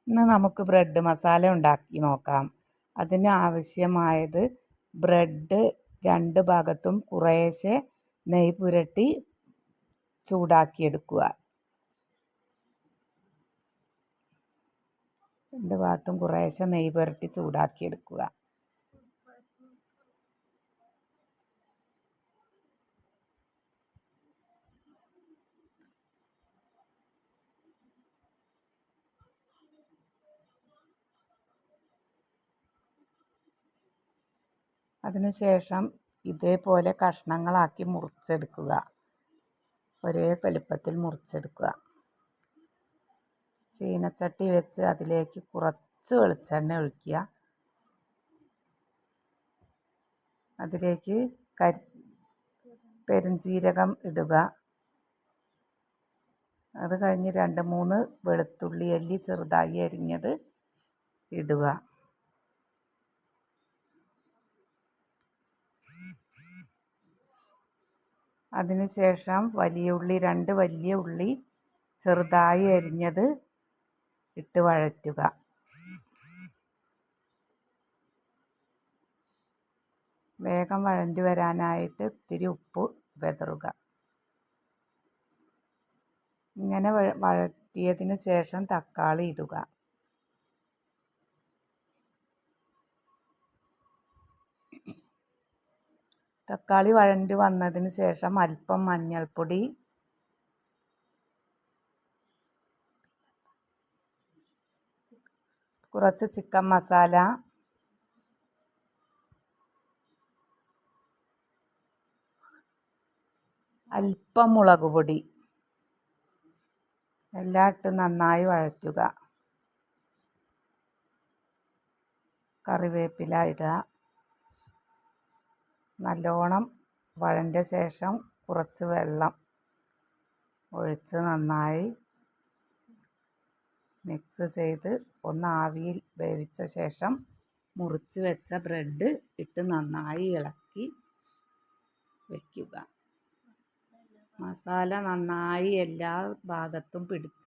ഇന്ന് നമുക്ക് ബ്രെഡ് മസാല ഉണ്ടാക്കി നോക്കാം. അതിന് ആവശ്യമായത് ബ്രെഡ് 2 ഭാഗത്തും കുറേശ്ശെ നെയ്യ് പുരട്ടി ചൂടാക്കിയെടുക്കുക. 2 ഭാഗത്തും കുറേശ്ശെ നെയ്യ് പുരട്ടി ചൂടാക്കിയെടുക്കുക. അതിനുശേഷം ഇതേപോലെ കഷ്ണങ്ങളാക്കി മുറിച്ചെടുക്കുക. ഒരേ വലുപ്പത്തിൽ മുറിച്ചെടുക്കുക. ചീനച്ചട്ടി വെച്ച് അതിലേക്ക് കുറച്ച് വെളിച്ചെണ്ണ ഒഴിക്കുക. അതിലേക്ക് പെരുംജീരകം ഇടുക. അത് കഴിഞ്ഞ് 2-3 വെളുത്തുള്ളി അല്ലി ചെറുതായി അരിഞ്ഞത് ഇടുക. അതിനുശേഷം 2 വലിയ ഉള്ളി ചെറുതായി അരിഞ്ഞത് ഇട്ട് വഴറ്റുക. വേഗം വഴണ്ടി വരാനായിട്ട് ഇത്തിരി ഉപ്പ് വിതറുക. ഇങ്ങനെ വഴറ്റിയതിന് ശേഷം തക്കാളി ഇടുക. തക്കാളി വഴണ്ടി വന്നതിന് ശേഷം അല്പം മഞ്ഞൾപ്പൊടി, കുറച്ച് ചിക്കൻ മസാല, അല്പം മുളക് പൊടി എല്ലാം ഇട്ട് നന്നായി വഴറ്റുക. കറിവേപ്പില ഇടുക. നല്ലോണം വഴണ്ട ശേഷം കുറച്ച് വെള്ളം ഒഴിച്ച് നന്നായി മിക്സ് ചെയ്ത് ഒന്ന് ആവിയിൽ വേവിച്ച ശേഷം മുറിച്ച് വെച്ച ബ്രെഡ് ഇട്ട് നന്നായി ഇളക്കി വയ്ക്കുക. മസാല നന്നായി എല്ലാ ഭാഗത്തും പിടിച്ച്